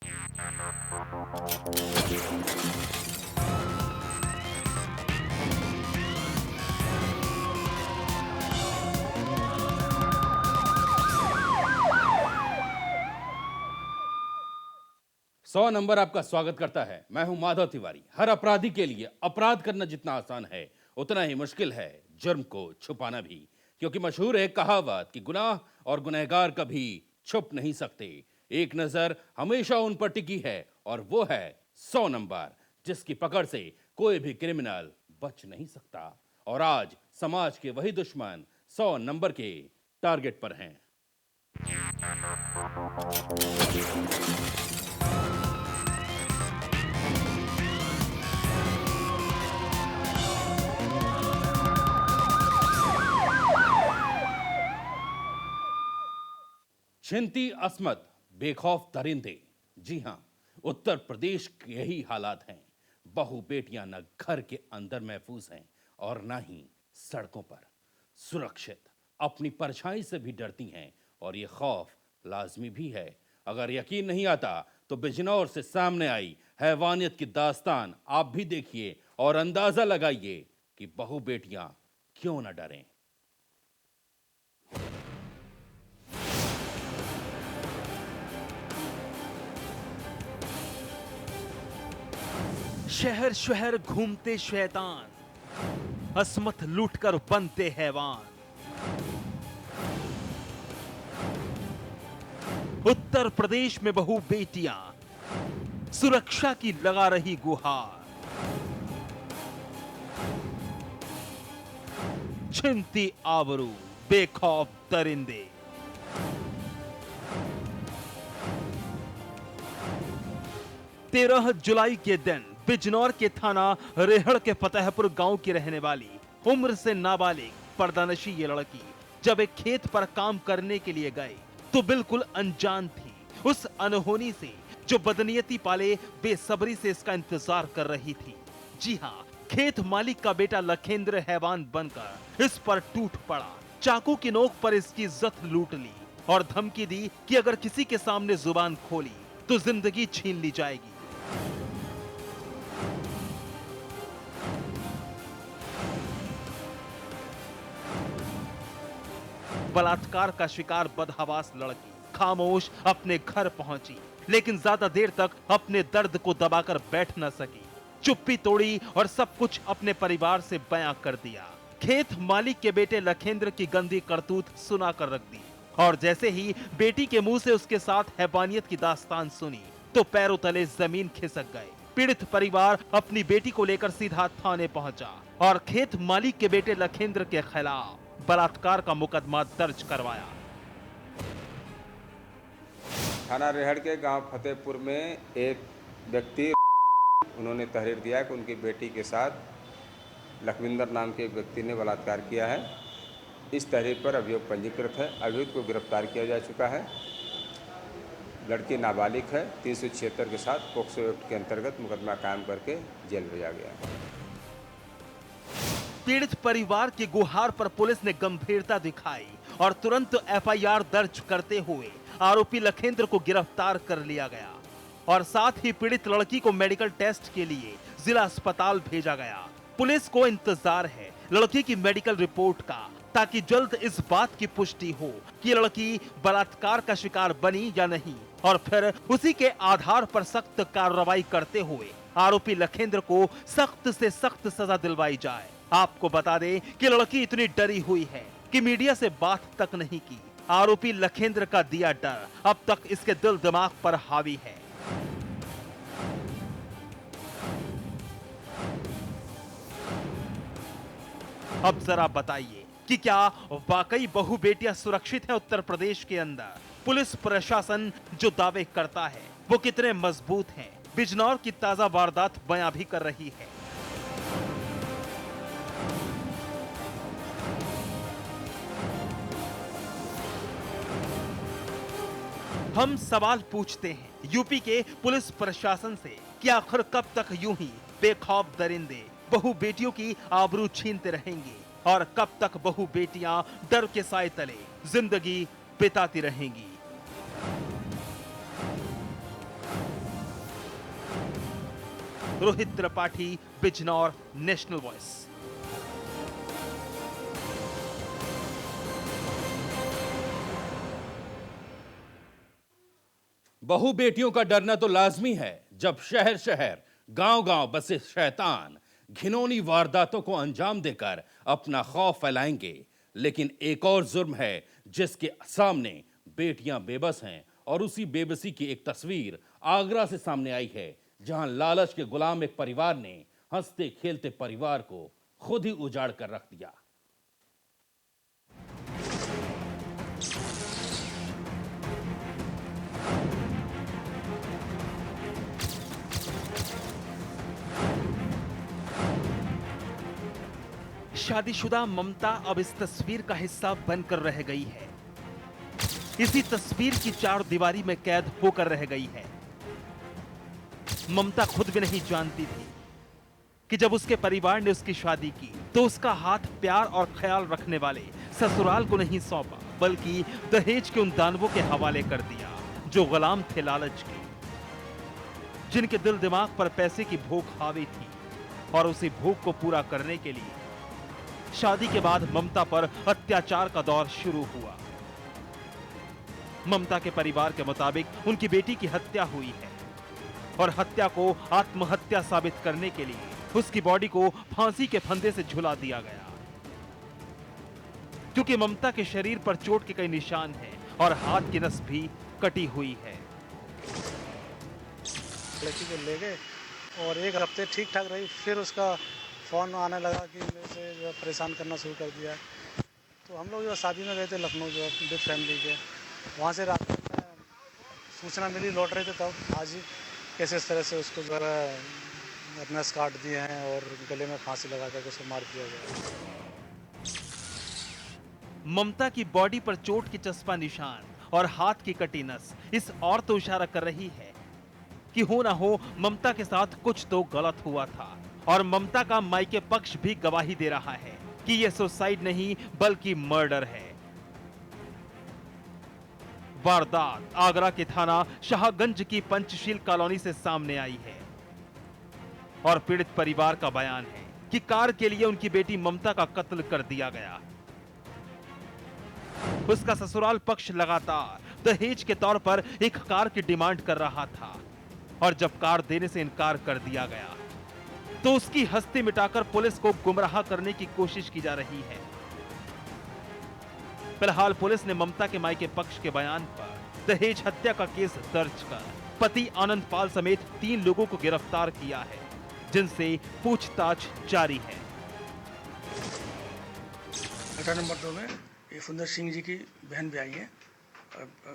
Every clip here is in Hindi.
100 नंबर आपका स्वागत करता है। मैं हूं माधव तिवारी। हर अपराधी के लिए अपराध करना जितना आसान है, उतना ही मुश्किल है जुर्म को छुपाना भी। क्योंकि मशहूर है कहावत कि गुनाह और गुनहगार कभी छुप नहीं सकते। एक नजर हमेशा उन पर टिकी है और वो है 100 नंबर, जिसकी पकड़ से कोई भी क्रिमिनल बच नहीं सकता। और आज समाज के वही दुश्मन 100 नंबर के टारगेट पर हैं। छिंती अस्मत, बेखौफ दरिंदे। जी हां, उत्तर प्रदेश के यही हालात हैं। बहु बेटियां न घर के अंदर महफूज हैं और न ही सड़कों पर सुरक्षित। अपनी परछाई से भी डरती हैं और ये खौफ लाजमी भी है। अगर यकीन नहीं आता तो बिजनौर से सामने आई हैवानियत की दास्तान आप भी देखिए और अंदाजा लगाइए कि बहु बेटियां क्यों न डरें। शहर शहर घूमते शैतान, अस्मत लूटकर बनते हैवान। उत्तर प्रदेश में बहु बेटियां सुरक्षा की लगा रही गुहार। छिनती आबरू, बेखौफ दरिंदे। 13 जुलाई के दिन बिजनौर के थाना रेहड़ के फतेहपुर गांव की रहने वाली उम्र से नाबालिग पर्दानशी ये लड़की जब एक खेत पर काम करने के लिए गई तो बिल्कुल अनजान थी उस अनहोनी से जो बदनीयती पाले बेसब्री से इसका इंतजार कर रही थी। जी हां, खेत मालिक का बेटा लखेंद्र हैवान बनकर इस पर टूट पड़ा। चाकू की नोक पर इसकी इज्जत लूट ली और धमकी दी कि अगर किसी के सामने जुबान खोली तो जिंदगी छीन ली जाएगी। बलात्कार का शिकार बदहवास लड़की खामोश अपने घर पहुंची, लेकिन ज्यादा देर तक अपने दर्द को दबाकर बैठ न सकी। चुप्पी तोड़ी और सब कुछ अपने परिवार से बयां कर दिया। खेत मालिक के बेटे लखेंद्र की गंदी करतूत सुना कर रख दी और जैसे ही बेटी के मुंह से उसके साथ हैवानियत की दास्तान सुनी तो पैरों तले जमीन खिसक गए। पीड़ित परिवार अपनी बेटी को लेकर सीधा थाने पहुंचा और खेत मालिक के बेटे लखेंद्र के खिलाफ बलात्कार का मुकदमा दर्ज करवाया। थाना रेहड़ के गांव फतेहपुर में एक व्यक्ति उन्होंने तहरीर दिया कि उनकी बेटी के साथ लखविंदर नाम के एक व्यक्ति ने बलात्कार किया है। इस तहरीर पर अभियोग पंजीकृत है। अभियुक्त को गिरफ्तार किया जा चुका है। लड़की नाबालिग है। 376 के साथ पोक्सो एक्ट के अंतर्गत मुकदमा कायम करके जेल भेजा गया है। पीड़ित परिवार की गुहार पर पुलिस ने गंभीरता दिखाई और तुरंत एफआईआर दर्ज करते हुए आरोपी लखेंद्र को गिरफ्तार कर लिया गया और साथ ही पीड़ित लड़की को मेडिकल टेस्ट के लिए जिला अस्पताल भेजा गया। पुलिस को इंतजार है लड़की की मेडिकल रिपोर्ट का, ताकि जल्द इस बात की पुष्टि हो कि लड़की बलात्कार का शिकार बनी या नहीं और फिर उसी के आधार पर सख्त कार्रवाई करते हुए आरोपी लखेंद्र को सख्त से सख्त सजा दिलवाई जाए। आपको बता दें कि लड़की इतनी डरी हुई है कि मीडिया से बात तक नहीं की। आरोपी लखेंद्र का दिया डर अब तक इसके दिल दिमाग पर हावी है। अब जरा बताइए कि क्या वाकई बहु बेटियां सुरक्षित हैं उत्तर प्रदेश के अंदर? पुलिस प्रशासन जो दावे करता है वो कितने मजबूत हैं? बिजनौर की ताजा वारदात बयां भी कर रही है। हम सवाल पूछते हैं यूपी के पुलिस प्रशासन से कि आखिर कब तक यूं ही बेखौफ दरिंदे बहु बेटियों की आबरू छीनते रहेंगे और कब तक बहु बेटियां डर के साए तले जिंदगी बिताती रहेंगी। Rohit Tripathi, Bijnor, national voice. बहु बेटियों का डरना तो लाजमी है जब शहर शहर गांव-गांव बसे शैतान घिनौनी वारदातों को अंजाम देकर अपना खौफ फैलाएंगे। लेकिन एक और जुर्म है जिसके सामने बेटियां बेबस हैं और उसी बेबसी की एक तस्वीर आगरा से सामने आई है, जहां लालच के गुलाम एक परिवार ने हंसते खेलते परिवार को खुद ही उजाड़ कर रख दिया। शादीशुदा ममता अब इस तस्वीर का हिस्सा बनकर रह गई है। इसी तस्वीर की चार दीवारी में कैद होकर रह गई है। ममता खुद भी नहीं जानती थी कि जब उसके परिवार ने उसकी शादी की तो उसका हाथ प्यार और ख्याल रखने वाले ससुराल को नहीं सौंपा, बल्कि दहेज के उन दानवों के हवाले कर दिया जो गुलाम थे लालच के, जिनके दिल दिमाग पर पैसे की भूख हावी थी। और उसी भूख को पूरा करने के लिए शादी के बाद ममता पर अत्याचार का दौर शुरू हुआ। ममता के परिवार के मुताबिक उनकी बेटी की हत्या हुई है और हत्या को आत्महत्या साबित करने के लिए उसकी बॉडी को फांसी के फंदे से झुला दिया गया। क्योंकि ममता के शरीर पर चोट के कई निशान हैं और हाथ की नस भी कटी हुई है। लड़की को ले गए और एक हफ्ते ठीक ठाक रही, फिर उसका फ़ोन आने लगा कि मेरे से जो है परेशान करना शुरू कर दिया। तो हम लोग जो शादी में गए थे लखनऊ, जो है विद फैमिली के, वहाँ से रात में सूचना मिली, लौट रहे थे तब आज ही कैसे इस तरह से उसको जो है नस काट दिए हैं और गले में फांसी लगा कर उसको मार दिया गया। ममता की बॉडी पर चोट के चस्पा निशान और हाथ की कटी नस इस और तो इशारा कर रही है कि हो ना हो ममता के साथ कुछ तो गलत हुआ था। और ममता का मायके पक्ष भी गवाही दे रहा है कि यह सुसाइड नहीं बल्कि मर्डर है। वारदात आगरा के थाना शाहगंज की पंचशील कॉलोनी से सामने आई है और पीड़ित परिवार का बयान है कि कार के लिए उनकी बेटी ममता का कत्ल कर दिया गया। उसका ससुराल पक्ष लगातार दहेज के तौर पर एक कार की डिमांड कर रहा था और जब कार देने से इनकार कर दिया गया तो उसकी हस्ती मिटाकर पुलिस को गुमराह करने की कोशिश की जा रही है। फिलहाल पुलिस ने ममता के मायके पक्ष के बयान पर दहेज हत्या का केस दर्ज कर पति आनंद पाल समेत 3 लोगों को गिरफ्तार किया है, जिनसे पूछताछ जारी है। 18 नंबर 2 में ये सुंदर सिंह जी की बहन भी आई है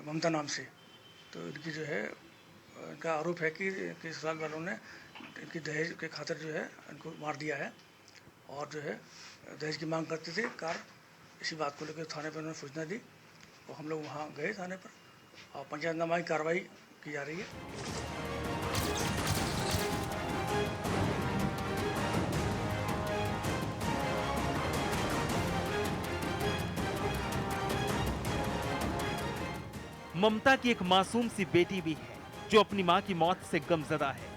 ममता नाम से। तो इनकी जो है इनका आरोप है कि ससुराल वालों ने इनकी दहेज के खातिर जो है इनको मार दिया है और जो है दहेज की मांग करते थे कार। इसी बात को लेकर थाने पर उन्होंने सूचना दी और हम लोग वहाँ गए थाने पर और पंचायतनामा की कार्रवाई की जा रही है। ममता की एक मासूम सी बेटी भी है जो अपनी मां की मौत से गमजदा है।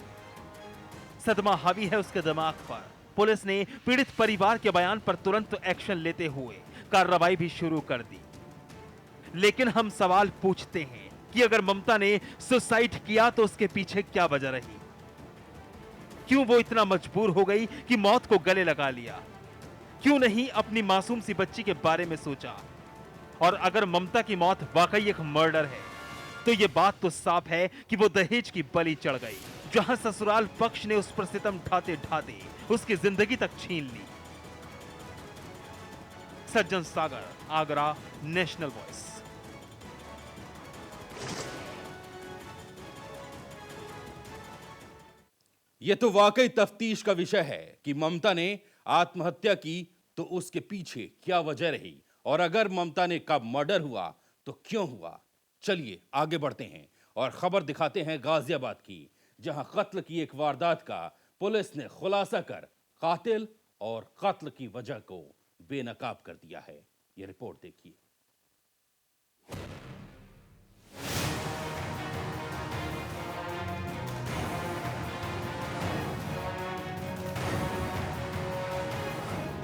सदमा हावी है उसके दिमाग पर। पुलिस ने पीड़ित परिवार के बयान पर तुरंत एक्शन लेते हुए कार्रवाई भी शुरू कर दी। लेकिन हम सवाल पूछते हैं कि अगर ममता ने सुसाइड किया तो उसके पीछे क्या वजह रही? क्यों वो इतना मजबूर हो गई कि मौत को गले लगा लिया? क्यों नहीं अपनी मासूम सी बच्ची के बारे में सोचा? और अगर ममता की मौत वाकई एक मर्डर है तो यह बात तो साफ है कि वो दहेज की बलि चढ़ गई, जहां ससुराल पक्ष ने उस पर सितम ढाते ढाते उसकी जिंदगी तक छीन ली। Sajjan Sagar, Agra, national voice. यह तो वाकई तफ्तीश का विषय है कि ममता ने आत्महत्या की तो उसके पीछे क्या वजह रही, और अगर ममता ने कब मर्डर हुआ तो क्यों हुआ। चलिए आगे बढ़ते हैं और खबर दिखाते हैं गाजियाबाद की, जहां कत्ल की एक वारदात का पुलिस ने खुलासा कर कातिल और कत्ल की वजह को बेनकाब कर दिया है। यह रिपोर्ट देखिए।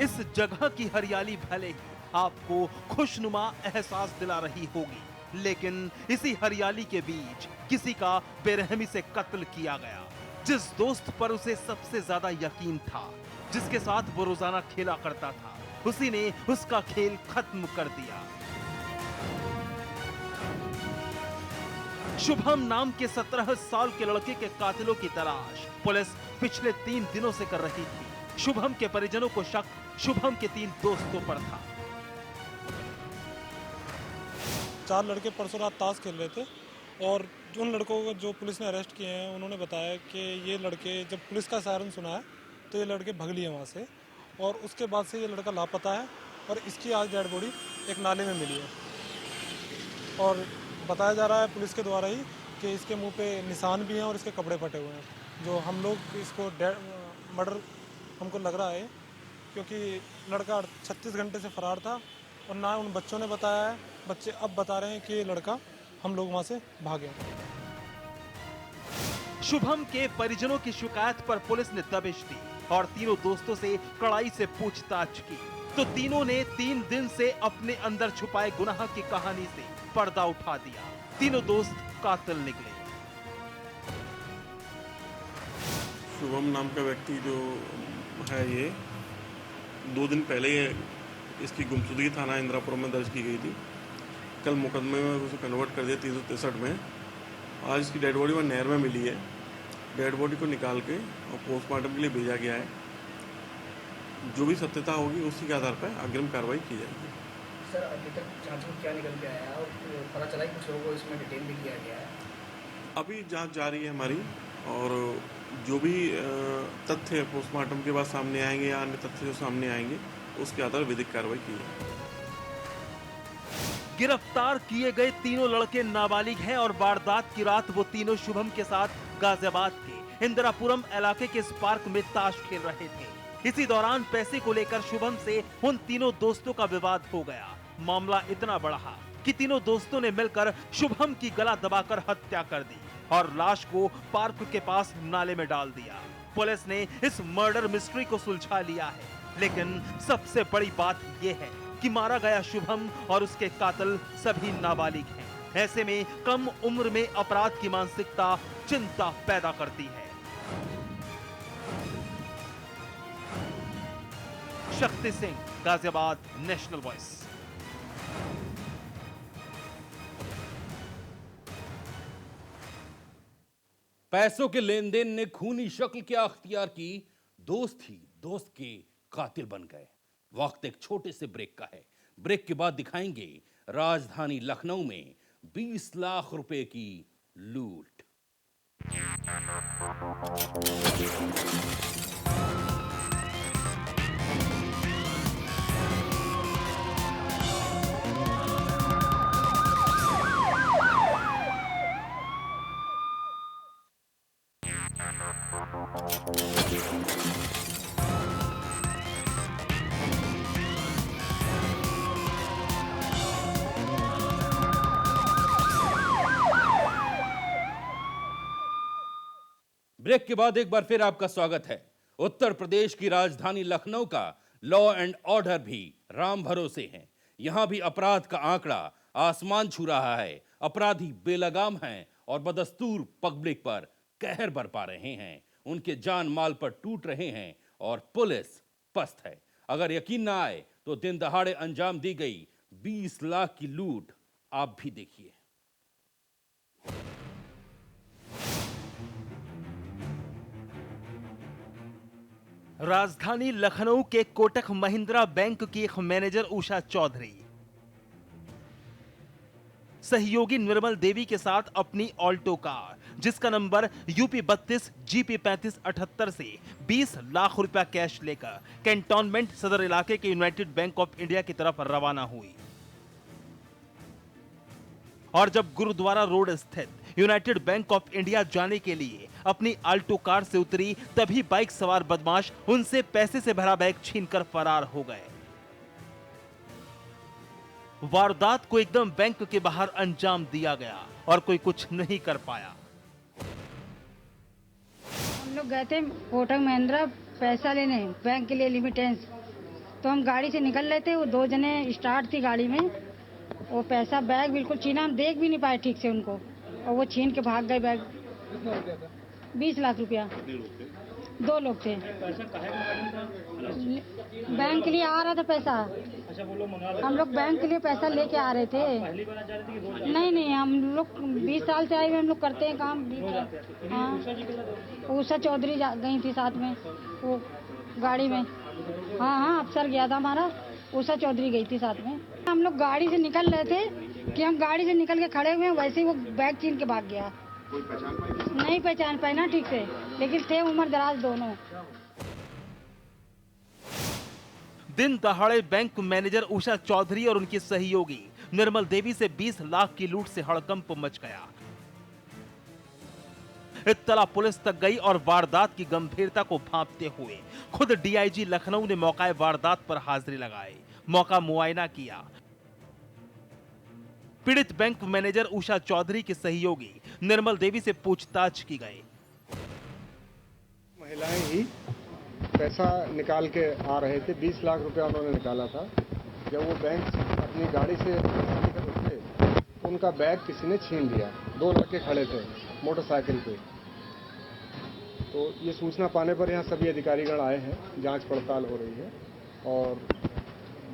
इस जगह की हरियाली भले ही आपको खुशनुमा एहसास दिला रही होगी, लेकिन इसी हरियाली के बीच किसी का बेरहमी से कत्ल किया गया। जिस दोस्त पर उसे सबसे ज्यादा यकीन था, जिसके साथ वो रोजाना खेला करता था, उसी ने उसका खेल खत्म कर दिया। शुभम नाम के 17 साल के लड़के के कातिलों की तलाश पुलिस पिछले 3 दिनों से कर रही थी। शुभम के परिजनों को शक शुभम के 3 दोस्तों पर था। 4 लड़के परसों रात ताश खेल रहे थे और उन लड़कों को जो पुलिस ने अरेस्ट किए हैं उन्होंने बताया कि ये लड़के जब पुलिस का सायरन सुना है तो ये लड़के भग लिए वहाँ से और उसके बाद से ये लड़का लापता है और इसकी आज डेड बॉडी एक नाले में मिली है। और बताया जा रहा है पुलिस के द्वारा ही कि इसके मुंह पे निशान भी हैं और इसके कपड़े फटे हुए हैं। जो हम लोग इसको मर्डर हमको लग रहा है क्योंकि लड़का 36 घंटे से फरार था और ना उन बच्चों ने बताया है। बच्चे अब बता रहे हैं कि ये लड़का हम लोग वहाँ से भागे। शुभम के परिजनों की शिकायत पर पुलिस ने दबिश दी और तीनों दोस्तों से कड़ाई से पूछताछ की, तो तीनों ने 3 दिन से अपने अंदर छुपाए गुनाह की कहानी से पर्दा उठा दिया। तीनों दोस्त कातिल निकले। शुभम नाम का व्यक्ति जो है ये 2 दिन पहले इसकी गुमशुदगी थाना इंदिरापुरम में दर्ज की गई थी। कल मुकदमे में उसे कन्वर्ट कर दिया 363 में। आज इसकी डेड बॉडी वह नहर में मिली है। डेड बॉडी को निकाल के और पोस्टमार्टम के लिए भेजा गया है। जो भी सत्यता होगी उसी के आधार पर अग्रिम कार्रवाई की जाएगी। सर अभी तक जांच में क्या निकल के आया है और पता चला है कुछ लोगों को इसमें डिटेन भी किया गया है? अभी जांच जारी है हमारी और जो भी तथ्य पोस्टमार्टम के बाद सामने आएंगे या अन्य तथ्य जो सामने आएंगे उसके आधार पर विधिक कार्रवाई की जाएगी। गिरफ्तार किए गए तीनों लड़के नाबालिग हैं और वारदात की रात वो तीनों शुभम के साथ गाजियाबाद के इंदिरापुरम इलाके के इस पार्क में ताश खेल रहे थे। इसी दौरान पैसे को लेकर शुभम से उन तीनों दोस्तों का विवाद हो गया। मामला इतना बढ़ा कि तीनों दोस्तों ने मिलकर शुभम की गला दबाकर हत्या कर दी और लाश को पार्क के पास नाले में डाल दिया। पुलिस ने इस मर्डर मिस्ट्री को सुलझा लिया है, लेकिन सबसे बड़ी बात यह है कि मारा गया शुभम और उसके कातिल सभी नाबालिग हैं। ऐसे में कम उम्र में अपराध की मानसिकता चिंता पैदा करती है। Shakti Singh, Ghaziabad, national voice. पैसों के लेन देन ने खूनी शक्ल क्या अख्तियार की, दोस्त ही दोस्त के कातिल बन गए। वक्त एक छोटे से ब्रेक का है। ब्रेक के बाद दिखाएंगे राजधानी लखनऊ में 20 लाख रुपए की लूट। ब्रेक के बाद एक बार फिर आपका स्वागत है। उत्तर प्रदेश की राजधानी लखनऊ का लॉ एंड ऑर्डर भी राम भरोसे है। यहां भी अपराध का आंकड़ा आसमान छू रहा है। अपराधी बेलगाम हैं और बदस्तूर पब्लिक पर कहर बरपा रहे हैं। उनके जान माल पर टूट रहे हैं और पुलिस पस्त है। अगर यकीन ना आए तो दिन दहाड़े अंजाम दी गई 20 लाख की लूट आप भी देखिए। राजधानी लखनऊ के कोटक महिंद्रा बैंक की एक मैनेजर उषा चौधरी सहयोगी निर्मल देवी के साथ अपनी ऑल्टो कार, जिसका नंबर यूपी 32 GP 3578 से 20 लाख रुपया कैश लेकर कैंटोनमेंट सदर इलाके के यूनाइटेड बैंक ऑफ इंडिया की तरफ रवाना हुई। और जब गुरुद्वारा रोड स्थित यूनाइटेड बैंक ऑफ इंडिया जाने के लिए अपनी आल्टो कार से उतरी, तभी बाइक सवार बदमाश उनसे पैसे से भरा बैग छीनकर फरार हो गए। वारदात को एकदम बैंक के बाहर अंजाम दिया गया और कोई कुछ नहीं कर पाया। हम लोग गए थे कोटक महिंद्रा पैसा लेने बैंक के लिए लिमिटेंस, तो हम गाड़ी से निकल रहे थे, वो 2 जने स्टार्ट थी गाड़ी में, वो पैसा बैग बिल्कुल छीना, हम देख भी नहीं पाए ठीक से उनको, और वो छीन के भाग गए बैग। 20 लाख रुपया। 2 लोग थे। बैंक के लिए आ रहा था पैसा। हम लोग बैंक के लिए पैसा लेके आ रहे थे। नहीं, हम लोग 20 साल से आए हुए, हम लोग करते हैं काम। हाँ, उषा चौधरी गई थी साथ में, वो गाड़ी में। हाँ, अफसर गया था हमारा, उषा चौधरी गई थी साथ में। हम लोग गाड़ी से निकल रहे थे कि हम गाड़ी से निकल के खड़े हुए, वैसे ही वो बैग छीन के भाग गया। नहीं पहचान पाए ना ठीक से, लेकिन थे उम्र दराज दोनों। दिन दहाड़े बैंक मैनेजर उषा चौधरी और उनकी सहयोगी निर्मल देवी से 20 लाख की लूट से हड़कंप मच गया। इत्तला पुलिस तक गई और वारदात की गंभीरता को भांपते हुए खुद डीआईजी लखनऊ ने मौका वारदात पर हाजिरी लगाई, मौका मुआयना किया। पीड़ित बैंक मैनेजर उषा चौधरी के सहयोगी निर्मल देवी से पूछताछ की गई। महिलाएं ही पैसा निकाल के आ रहे थे, 20 लाख रुपया उन्होंने निकाला था। जब वो बैंक अपनी गाड़ी से निकल उठे तो उनका बैग किसी ने छीन लिया। 2 लड़के खड़े थे मोटरसाइकिल पे। तो ये सूचना पाने पर यहाँ सभी अधिकारीगण आए हैं, जांच पड़ताल हो रही है और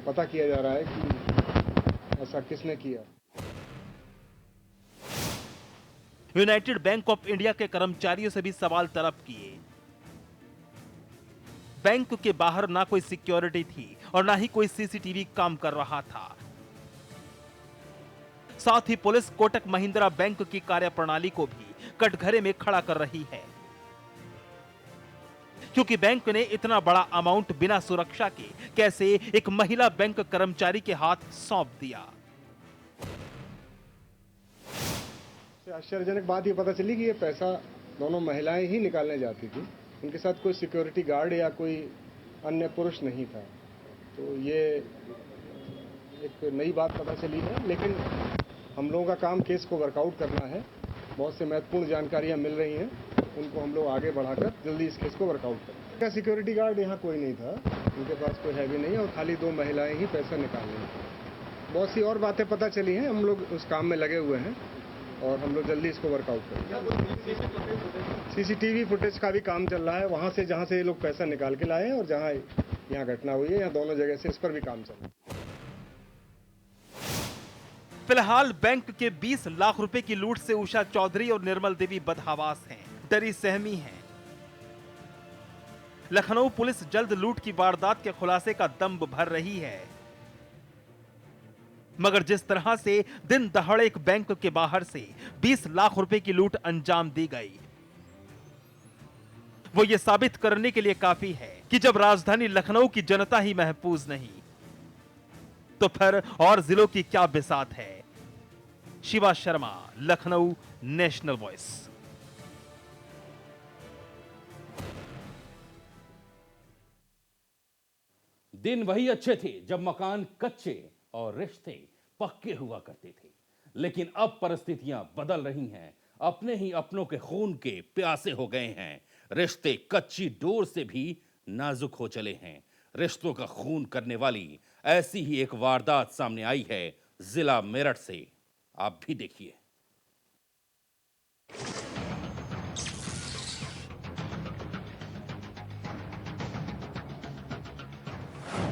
पता किया जा रहा है कि ऐसा किसने किया। यूनाइटेड बैंक ऑफ इंडिया के कर्मचारियों से भी सवाल तलब किए। बैंक के बाहर ना कोई सिक्योरिटी थी और ना ही कोई सीसीटीवी काम कर रहा था। साथ ही पुलिस कोटक महिंद्रा बैंक की कार्यप्रणाली को भी कटघरे में खड़ा कर रही है, क्योंकि बैंक ने इतना बड़ा अमाउंट बिना सुरक्षा के कैसे एक महिला बैंक कर्मचारी के हाथ सौंप दिया। आश्चर्यजनक बात ये पता चली कि ये पैसा दोनों महिलाएं ही निकालने जाती थी, उनके साथ कोई सिक्योरिटी गार्ड या कोई अन्य पुरुष नहीं था। तो ये एक नई बात पता चली है, लेकिन हम लोगों का काम केस को वर्कआउट करना है। बहुत से महत्वपूर्ण जानकारियां मिल रही हैं, उनको हम लोग आगे बढ़ाकर जल्दी इस केस को वर्कआउट करें। क्या सिक्योरिटी गार्ड यहाँ कोई नहीं था, उनके पास कोई हैवी नहीं है और खाली 2 महिलाएं ही पैसा निकाल रही थी। बहुत सी और बातें पता चली हैं, हम लोग उस काम में लगे हुए हैं और हम लोग जल्दी इसको वर्कआउट करेंगे। सीसीटीवी फुटेज का भी काम चल रहा है, वहां से जहां से ये लोग पैसा निकाल के लाए हैं और जहां यहाँ घटना हुई है, यहाँ दोनों जगह से इस पर भी काम चल रहा है। फिलहाल बैंक के 20 लाख रुपए की लूट से उषा चौधरी और निर्मल देवी बदहवास हैं, डरी सहमी हैं। लखनऊ पुलिस जल्द लूट की वारदात के खुलासे का दम भर रही है, मगर जिस तरह से दिन दहाड़े एक बैंक के बाहर से 20 लाख रुपए की लूट अंजाम दी गई, वो ये साबित करने के लिए काफी है कि जब राजधानी लखनऊ की जनता ही महफूज नहीं, तो फिर और जिलों की क्या बिसात है। Shiva Sharma, Lucknow, national voice. दिन वही अच्छे थे जब मकान कच्चे और रिश्ते पक्के हुआ करते थे, लेकिन अब परिस्थितियां बदल रही हैं। अपने ही अपनों के खून के प्यासे हो गए हैं। रिश्ते कच्ची डोर से भी नाजुक हो चले हैं। रिश्तों का खून करने वाली ऐसी ही एक वारदात सामने आई है जिला मेरठ से। आप भी देखिए।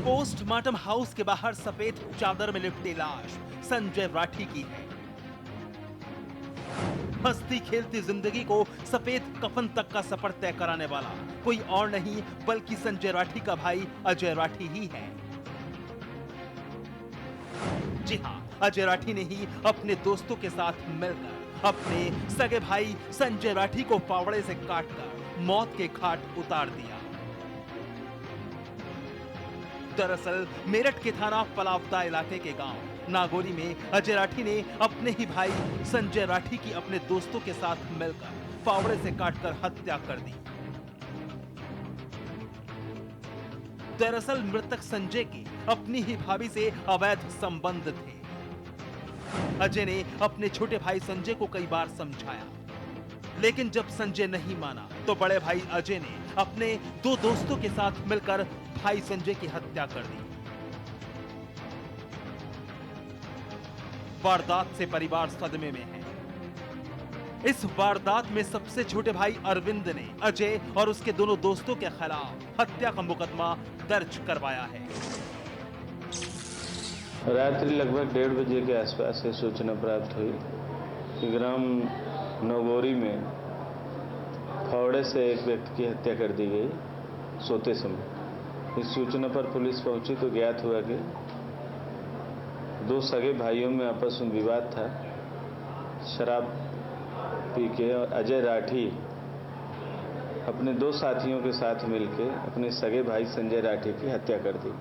पोस्टमार्टम हाउस के बाहर सफेद चादर में लिपटी लाश संजय राठी की है। हंसती खेलती जिंदगी को सफेद कफन तक का सफर तय कराने वाला कोई और नहीं बल्कि संजय राठी का भाई अजय राठी ही है। जी हां, अजय राठी ने ही अपने दोस्तों के साथ मिलकर अपने सगे भाई संजय राठी को फावड़े से काटकर मौत के घाट उतार दिया। दरअसल मेरठ के थाना पलावदा इलाके के गांव नागोरी में अजय राठी ने अपने ही भाई संजय राठी की अपने दोस्तों के साथ मिलकर फावड़े से काटकर हत्या कर दी। दरअसल मृतक संजय के अपनी ही भाभी से अवैध संबंध थे। अजय ने अपने छोटे भाई संजय को कई बार समझाया, लेकिन जब संजय नहीं माना तो बड़े भाई अजय ने अपने 2 दोस्तों के साथ मिलकर भाई संजय की हत्या कर दी। वारदात से परिवार सदमे में है। इस वारदात में सबसे छोटे भाई अरविंद ने अजय और उसके दोनों दोस्तों के खिलाफ हत्या का मुकदमा दर्ज करवाया है। रात्रि लगभग 1:30 बजे के आसपास से सूचना प्राप्त हुई कि ग्राम नवगौरी में फावड़े से एक व्यक्ति की हत्या कर दी गई सोते समय। इस सूचना पर पुलिस पहुंची तो ज्ञात हुआ कि दो सगे भाइयों में आपस में विवाद था। शराब पी के अजय राठी अपने दो साथियों के साथ मिलकर अपने सगे भाई संजय राठी की हत्या कर दी।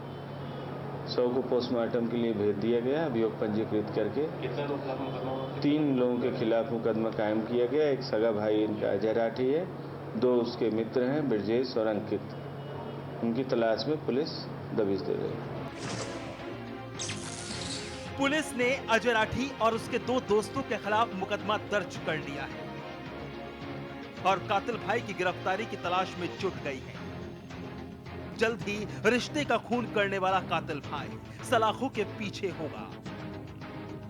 शव को पोस्टमार्टम के लिए भेज दिया गया। अभियोग पंजीकृत करके 3 लोगों के खिलाफ मुकदमा कायम किया गया। एक सगा भाई इनका अजय राठी है, 2 उसके मित्र हैं ब्रजेश और अंकित। उनकी तलाश में पुलिस दबिश दे रही है। पुलिस ने अजय राठी और उसके 2 दोस्तों के खिलाफ मुकदमा दर्ज कर लिया है और कातिल भाई की गिरफ्तारी की तलाश में जुट गई है। जल्द ही रिश्ते का खून करने वाला कातिल भाई सलाखों के पीछे होगा।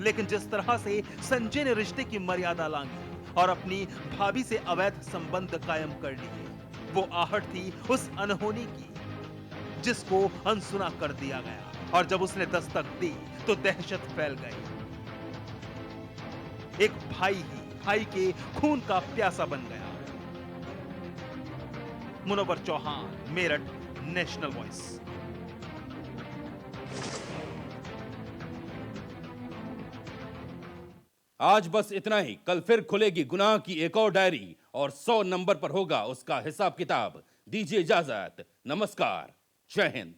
लेकिन जिस तरह से संजय ने रिश्ते की मर्यादा लांघी और अपनी भाभी से अवैध संबंध कायम कर लिए, वो आहट थी उस अनहोनी की जिसको अनसुना कर दिया गया। और जब उसने दस्तक दी तो दहशत फैल गई। एक भाई ही भाई के खून का प्यासा बन गया। Munawwar Chauhan, Meerut, national voice. आज बस इतना ही। कल फिर खुलेगी गुनाह की एक और डायरी और 100 नंबर पर होगा उसका हिसाब किताब। दीजिए इजाजत। नमस्कार। जय हिंद।